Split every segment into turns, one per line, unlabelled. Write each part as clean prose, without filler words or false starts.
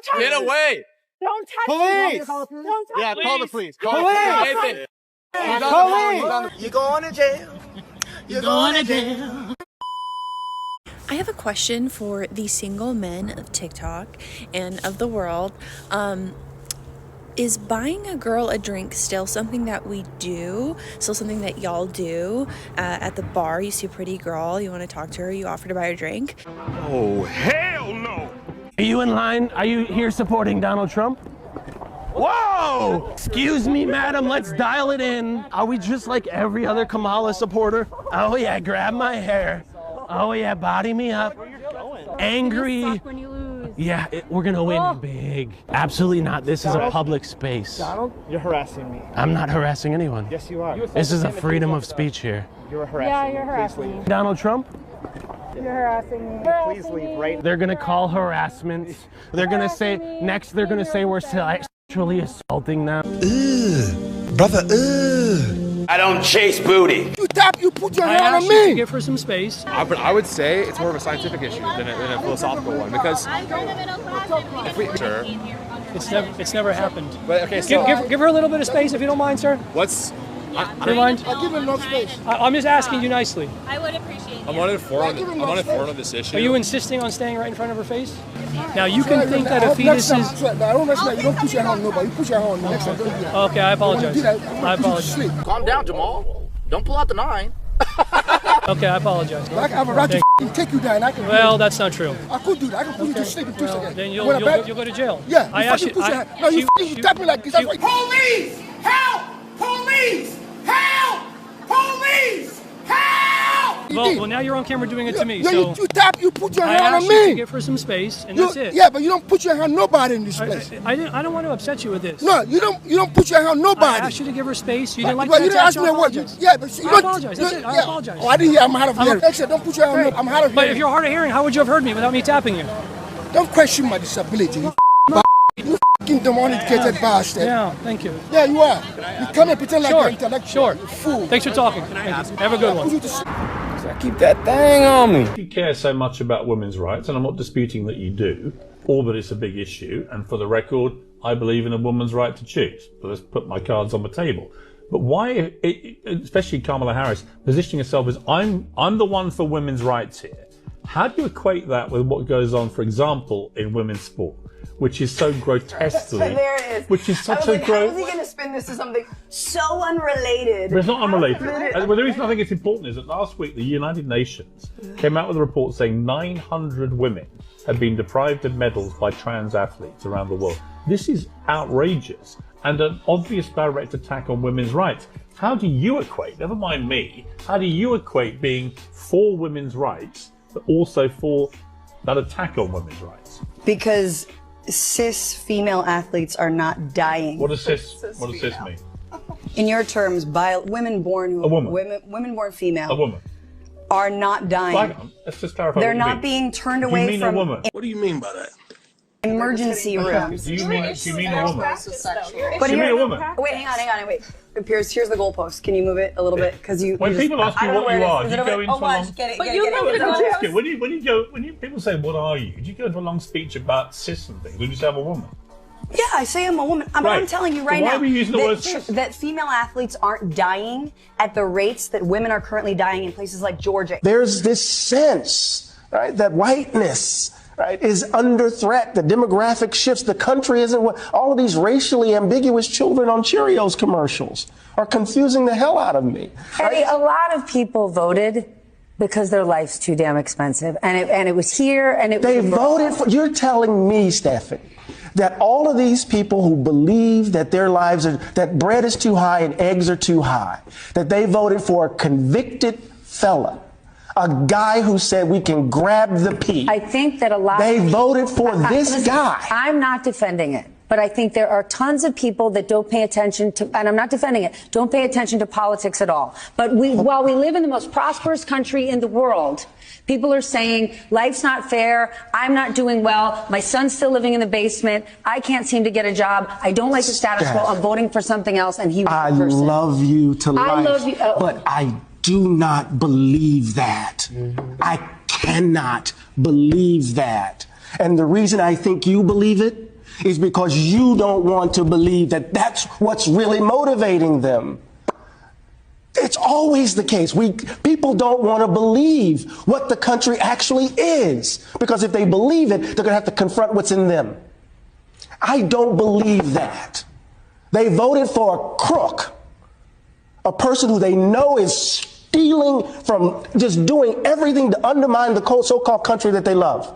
Don't touch me.
Get away.
Don't touch
Police.
me. Don't touch
Yeah,
me.
call the police. Call
Police.
Nathan.
Police.
You're going to jail. You're going to jail.
I have a question for the single men of TikTok and of the world. Is buying a girl a drink still something that we do? Still something that y'all do? At the bar, you see a pretty girl, you want to talk to her, you offer to buy her a drink?
Oh, hell no! Are you in line? Are you here supporting Donald Trump? Whoa! Excuse me, madam, let's dial it in. Are we just like every other Kamala supporter? Oh yeah, grab my hair. Oh yeah, body me up. Angry. Yeah, we're gonna win big. Absolutely not. This is a public space.
Donald, you're harassing me.
I'm not harassing anyone.
Yes, you are.
This is a freedom of speech here.
You're harassing
Yeah,
me.
you're harassing me.
Donald Trump?
You're harassing me.
Please leave right.
They're gonna call harassment. They're gonna say, next they're gonna say we're sexually assaulting them.
Brother,
I don't chase booty.
you put your
I
hand on
asked you to
me.
give her some space.
But I would say it's more of a scientific issue than a philosophical one because if we, sir,
It's never happened.
but okay, so
Give her a little bit of space if you don't mind, sir.
what's
Do you mind?
I give him enough space.
I'm just asking you nicely.
I would appreciate it.
I'm on on this issue.
Are you insisting on staying right in front of her face? Now you can think that a fetus is.
I don't understand. You don't put your hand on nobody. You put your hand on me next time. Don't do that.
Okay, I apologize.
Do that.
I apologize.
Calm down, Jamal. Don't pull out the 9.
Okay, I apologize.
I have a right to take you down. I can.
Well, that's not true.
I could do that. I can put you to sleep in 2
Well,
seconds.
then
When I back-
you'll go to jail.
Yeah.
I asked you.
Put your hand. No, you tap me like this. That's right.
Police! Help! Police! Help! Police! Help!
Well, now you're on camera doing it to me.
Yeah,
So
you put your
I
hand on
asked you to
me.
give her some space, and that's it.
Yeah, but you don't put your hand on nobody in this place.
I don't want to upset you with this.
No, you don't put your hand on
I
nobody.
asked you to give her space. You didn't like
Well,
that
you didn't ask
attack,
me
so I
what.
apologize.
Yeah, but see,
I apologize. That's it. I apologize.
Oh, I didn't hear. I'm hard of hearing. Actually, don't put your hand on. I'm hard of
But
hearing.
if you're hard of hearing, how would you have heard me without me tapping you?
Don't question my disability. You fucking demonicated bastard.
Yeah, thank you.
Yeah, you are. You come and pretend like you're intellectual.
Sure.
You fool.
Thanks for talking. Thank you. Have a good one.
Keep that thing on me.
If you care so much about women's rights, and I'm not disputing that you do, or that it's a big issue, and for the record, I believe in a woman's right to choose. So let's put my cards on the table. But why, especially Kamala Harris, positioning herself as I'm the one for women's rights here? How do you equate that with what goes on, for example, in women's sport, which is so grotesquely,
there it is.
which is such
How
a
is he going to spin this to something so unrelated?
But it's not unrelated. Well, the reason I think it's important is that last week the United Nations came out with a report saying 900 women have been deprived of medals by trans athletes around the world. This is outrageous and an obvious direct attack on women's rights. How do you equate, never mind me, how do you equate being for women's rights but also for that attack on women's rights?
Because cis female athletes are not dying.
What does cis mean?
In your terms, women born
A woman.
women born female
A woman.
are not dying.
Hang on, let's just clarify.
They're
what you
not
mean.
being turned
Do you
away
mean
from
a woman?
What do you mean by that?
emergency rooms.
Do you mean a woman?
But
Do you mean
here,
a woman?
wait, hang on, wait. Piers, here's the goalpost. Can you move it a little bit? Because you.
When people ask you what you are, do you go into a long? When people say what are you, do you go into a long speech about cis and things? Or do you say I'm a woman?
Yeah, I say I'm a woman. I'm telling you right
So why
now
are we using the word cis?
that female athletes aren't dying at the rates that women are currently dying in places like Georgia.
There's this sense, right, that whiteness, right, is under threat. The demographic shifts. The country isn't what all of these racially ambiguous children on Cheerios commercials are confusing the hell out of me. Right?
Eddie, a lot of people voted because their life's too damn expensive, and it was here, and it.
They voted for. You're telling me, Stephanie, that all of these people who believe that their lives are, that bread is too high and eggs are too high, that they voted for a convicted fella, a guy who said we can grab the pea.
I think that a lot.
They voted for this guy.
I'm not defending it, but I think there are tons of people that don't pay attention to, and I'm not defending it, don't pay attention to politics at all. But while we live in the most prosperous country in the world, people are saying, life's not fair, I'm not doing well, my son's still living in the basement, I can't seem to get a job, I don't like the status quo, I'm voting for something else, and he was
I
the person.
love you to life.
I love you.
But I do not believe that. I cannot believe that. And the reason I think you believe it is because you don't want to believe that that's what's really motivating them. It's always the case. People don't want to believe what the country actually is, because if they believe it, they're going to have to confront what's in them. I don't believe that. They voted for a crook, a person who they know is stealing from, just doing everything to undermine the so-called country that they love.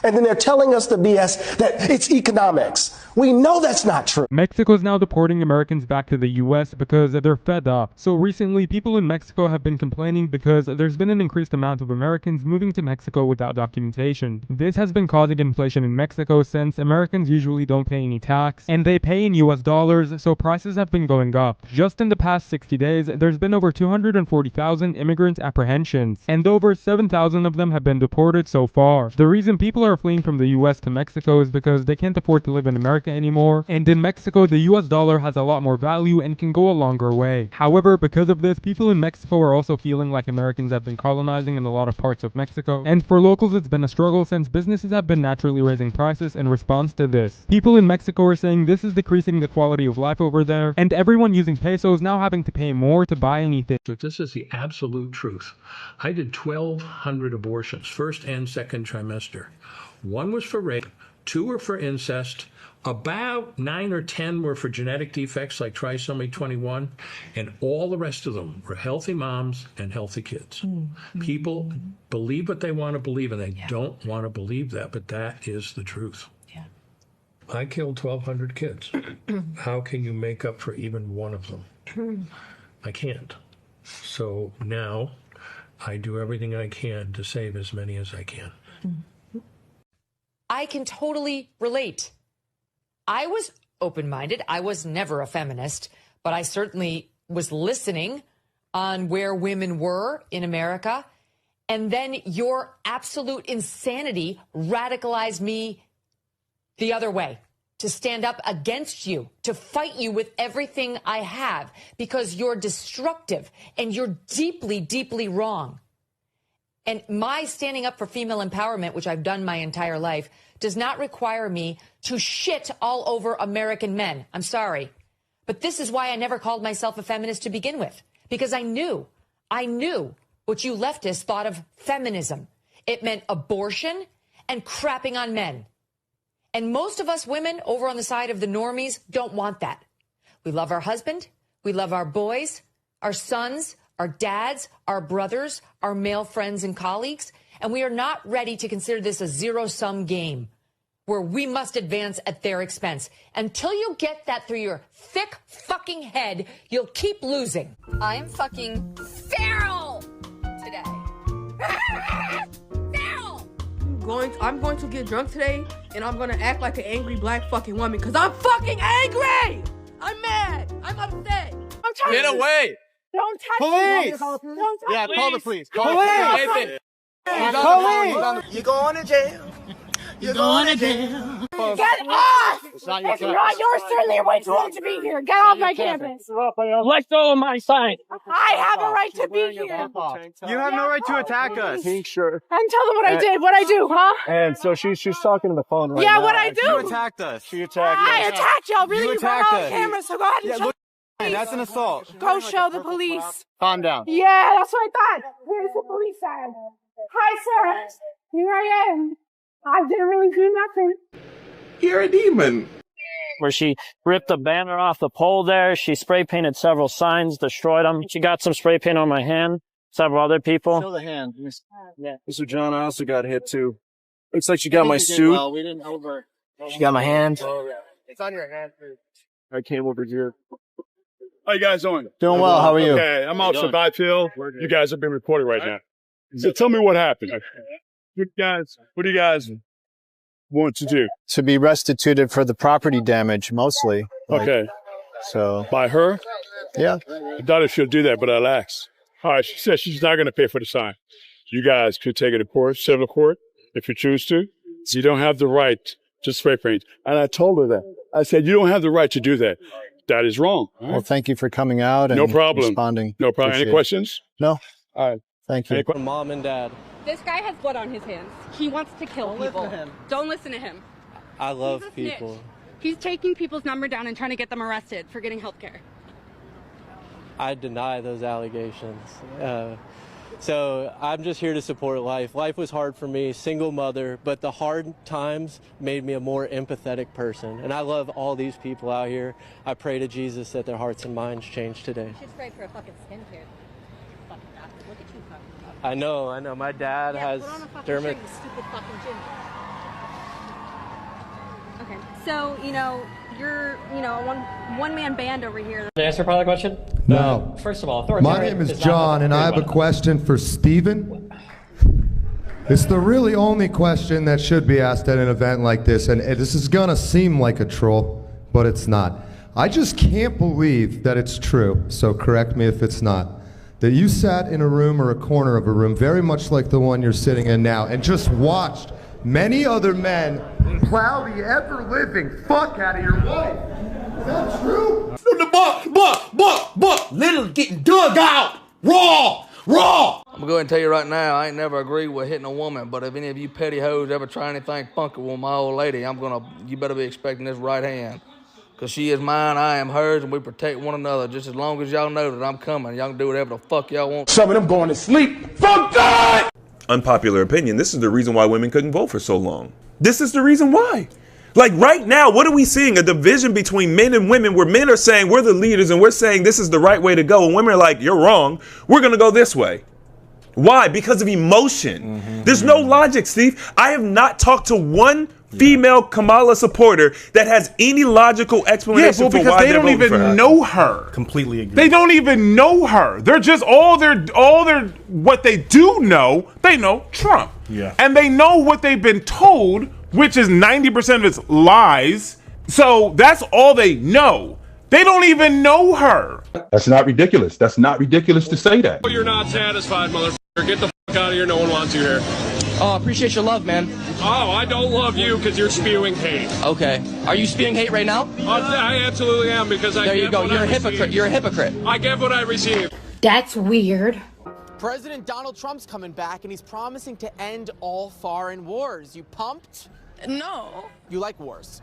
And then they're telling us the BS that it's economics. We know that's not true.
Mexico is now deporting Americans back to the US because they're fed up. So recently, people in Mexico have been complaining because there's been an increased amount of Americans moving to Mexico without documentation. This has been causing inflation in Mexico since Americans usually don't pay any tax, and they pay in US dollars, so prices have been going up. Just in the past 60 days, there's been over 240,000 immigrant apprehensions, and over 7,000 of them have been deported so far. The reason people are fleeing from the US to Mexico is because they can't afford to live in America anymore, and in Mexico the US dollar has a lot more value and can go a longer way. However, because of this, people in Mexico are also feeling like Americans have been colonizing in a lot of parts of Mexico, and for locals it's been a struggle since businesses have been naturally raising prices in response to this. People in Mexico are saying this is decreasing the quality of life over there, and everyone using pesos now having to pay more to buy anything.
This is the absolute truth. I did 1,200 abortions, first and second trimester. 1 was for rape, 2 were for incest, about 9 or 10 were for genetic defects like trisomy 21, and all the rest of them were healthy moms and healthy kids. People believe what they want to believe, and they don't want to believe that, but that is the truth. I killed 1,200 kids. How can you make up for even one of them? I can't. So now I do everything I can to save as many as I can.
I can totally relate. I was open-minded. I was never a feminist, but I certainly was listening on where women were in America. And then your absolute insanity radicalized me the other way, to stand up against you, to fight you with everything I have, because you're destructive and you're deeply, deeply wrong. And my standing up for female empowerment, which I've done my entire life, does not require me to shit all over American men. I'm sorry. But this is why I never called myself a feminist to begin with, because I knew what you leftists thought of feminism. It meant abortion and crapping on men. And most of us women over on the side of the normies don't want that. We love our husband. We love our boys, our sons, our dads, our brothers, our male friends and colleagues. And we are not ready to consider this a zero-sum game where we must advance at their expense. Until you get that through your thick fucking head, you'll keep losing.
I'm fucking feral today. Feral!
I'm going to get drunk today, and I'm going to act like an angry black fucking woman, because I'm fucking angry! I'm mad! I'm upset!
Get away!
Don't touch
Police!
me. Don't touch
Yeah,
me.
call the police.
Call
Call
the
the
police.
police.
You're going to jail. You're going to jail.
Get off!
It's not your turn.
You're certainly way too old to be here. Get off my campus.
Let go of my sign.
I have a right to be here.
You have no right to attack us.
And tell them what I did. What I do, huh?
And so she's talking to the phone right
Yeah,
now.
what I do.
You attacked us. She attacked us.
I attacked y'all. Really?
You
You brought
attacked
on
us.
camera, so go ahead and show
look, that's an assault.
Go show the police.
Calm down.
Yeah, that's what I thought. Where's the police at? Hi, sir. Here I am. I didn't really do nothing.
You're a demon.
Where she ripped the banner off the pole there. She spray painted several signs, destroyed them. She got some spray paint on my hand. Several other people.
Show the hand.
Yeah.
Mr. John, I also got hit too. Looks like she got my suit.
Well, we didn't over.
She got my hand.
It's on your hand.
I came over here.
How you guys doing?
Doing well. How are you?
Okay, I'm Officer Byfield. You guys are being recorded right now. So tell me what happened. What do you guys want to do?
To be restituted for the property damage, mostly.
Okay.
So.
By her?
Yeah.
I doubt if she'll do that, but I'll ask. All right, she said she's not going to pay for the sign. You guys could take it to court, civil court, if you choose to. You don't have the right to spray paint. And I told her that. I said, you don't have the right to do that. That is wrong.
Well, thank you for coming out and
no problem.
Responding.
No problem.
Appreciate
Any questions?
No.
All right.
Thank you.
Mom and Dad.
This guy has blood on his hands. He wants to kill people.
Listen to him.
Don't listen to him.
I love
He's a snitch.
people.
He's taking people's number down and trying to get them arrested for getting health care.
I deny those allegations. So I'm just here to support life. Life was hard for me, single mother, but the hard times made me a more empathetic person. And I love all these people out here. I pray to Jesus that their hearts and minds change today.
You should pray for a fucking skincare. Fucking bastard. Look at you fucking.
I know. My dad has
put on a fucking
dermat.
shirt, you stupid fucking gym. Okay, so, you know, you're, you know, a one-man band over here.
To answer part of the question?
No.
First of all,
My name is John, and I have a question for Stephen. It's the really only question that should be asked at an event like this, and this is gonna seem like a troll, but it's not. I just can't believe that it's true, so correct me if it's not, that you sat in a room or a corner of a room, very much like the one you're sitting in now, and just watched many other men plow the ever-living fuck out of your wife. Is that true?
The Little getting dug out. Raw. I'm gonna go ahead and tell you right now, I ain't never agreed with hitting a woman, but if any of you petty hoes ever try anything funky with my old lady, you better be expecting this right hand. Cause she is mine, I am hers, and we protect one another. Just as long as y'all know that I'm coming, y'all can do whatever the fuck y'all want.
Some of them going to sleep. Fuck God!
Unpopular opinion, this is the reason why women couldn't vote for so long. This is the reason why. Like right now, what are we seeing? A division between men and women where men are saying we're the leaders and we're saying this is the right way to go. And women are like, you're wrong. We're going to go this way. Why? Because of emotion. There's no logic, Steve. I have not talked to one female Kamala supporter that has any logical explanation for why they're voting for her.
Because they don't even know her.
Completely agree.
They don't even know her. They're just what they do know, they know Trump.
Yeah.
And they know what they've been told, which is 90% of it's lies. So that's all they know. They don't even know her.
That's not ridiculous. That's not ridiculous to say that.
You're not satisfied, motherfucker. Get the fuck out of here. No one wants you here.
Oh, appreciate your love, man.
Oh, I don't love you because you're spewing hate.
Okay. Are you spewing hate right now?
I absolutely am because I
There you
get
go.
what
You're
I
a hypocrite.
receive.
You're a hypocrite.
I get what I receive.
That's weird.
President Donald Trump's coming back, and he's promising to end all foreign wars. You pumped?
No.
You like wars.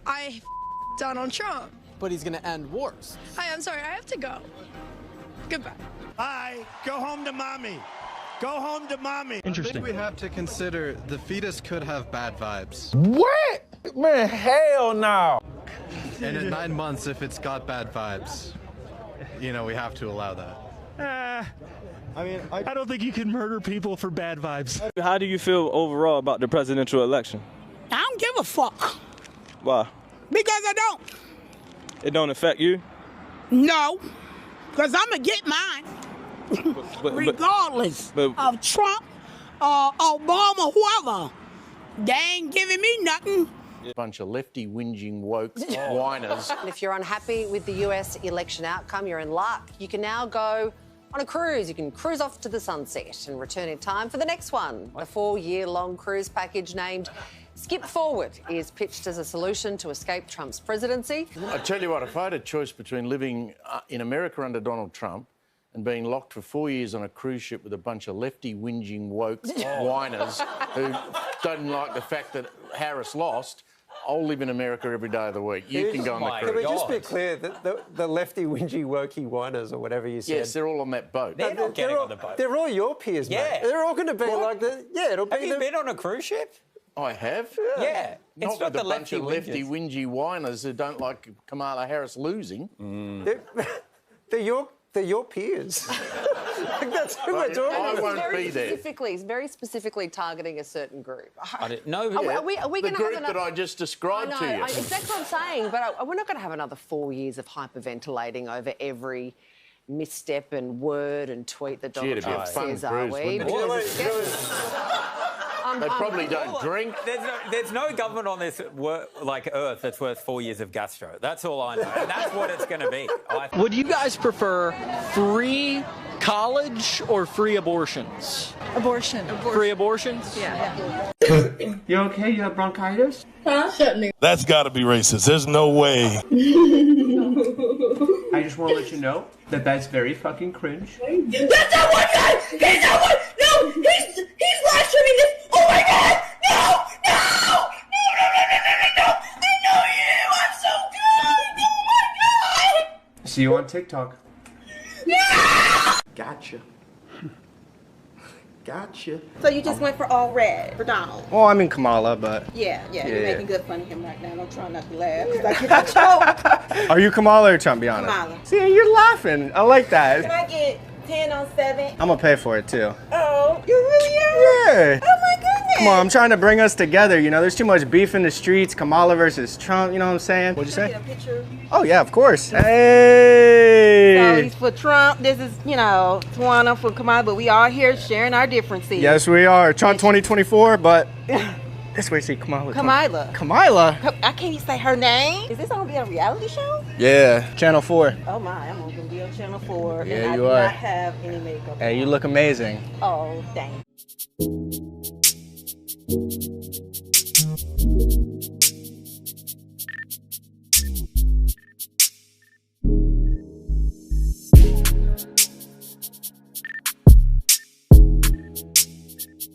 I Donald Trump.
But he's gonna end wars.
Hi, I'm sorry. I have to go. Goodbye.
Bye. Go home to mommy. Go home to mommy.
I think we have to consider the fetus could have bad vibes.
What? Man, hell no.
And at 9 months, if it's got bad vibes, you know, we have to allow that.
I mean, I don't think you can murder people for bad vibes.
How do you feel overall about the presidential election?
I don't give a fuck.
Why?
Because I don't.
It don't affect you?
No. Because I'm going to get mine. Regardless of Trump, Obama, whoever. They ain't giving me nothing.
Bunch of lefty whinging woke whiners.
If you're unhappy with the US election outcome, you're in luck. You can now go on a cruise. You can cruise off to the sunset and return in time for the next one. The 4-year-long cruise package named Skip Forward is pitched as a solution to escape Trump's presidency.
I tell you what, if I had a choice between living in America under Donald Trump and being locked for 4 years on a cruise ship with a bunch of lefty whinging woke whiners who don't like the fact that Harris lost, I'll live in America every day of the week. You can go on the cruise.
Can we just be clear that the lefty, whingy, wokey whiners or whatever you said?
Yes, they're all on that boat.
They're not getting on the boat. They're all your peers, mate. They're all going to be like the... Yeah, it'll be Have you been on a cruise ship?
I have.
Yeah.
Not
It's not
with
the
a bunch of
lefty
lefty whingy whiners who don't like Kamala Harris losing.
They're your peers. That's who we're talking about.
I won't be there.
He's very specifically targeting a certain group.
I didn't know.
Are we
the
going to have
group
another...
that I just described to you.
Exactly what I'm saying, but we're not going to have another 4 years of hyperventilating over every misstep and word and tweet that Donald Trump says, are we?
They probably don't drink.
There's no government on this earth that's worth 4 years of gastro. That's all I know. And that's what it's going to be.
Would you guys prefer free college or free abortions?
Abortion.
Free abortions?
Yeah.
You okay? You have bronchitis?
Huh? Shut me.
That's got to be racist. There's no way.
I just want to let you know that that's very fucking cringe.
That's not one guy! He's not one! No! He's live streaming this! Oh my god! No! No! No! No! No! No! No! No! I know you! I
See you on TikTok.
Gotcha. Gotcha.
So you just went for all red for Donald?
Well, I mean Kamala, but...
Yeah, you're making good fun of him right now. I'm trying not to laugh because I get choked.
Are you Kamala or Trump, be honest?
Kamala.
See, you're laughing. I like that.
Can I get 10 on 7?
I'm gonna pay for it, too.
Oh, you really are?
Yeah.
Oh my goodness.
Come on, I'm trying to bring us together, you know? There's too much beef in the streets, Kamala versus Trump, you know what I'm saying? What'd you say?
Get a picture?
Oh, yeah, of course. Hey!
So he's for Trump. This is, Tawana for Kamala, but we all here sharing our differences.
Yes, we are. Trump 2024, but this way, see Kamala.
Kamala.
Kamala?
I can't even say her name. Is this gonna be a reality show?
Yeah, Channel 4.
Oh my, I'm gonna be on Channel 4.
Yeah,
and
you
I do
are.
not have any makeup.
Hey, you look amazing.
Oh, dang.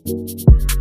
you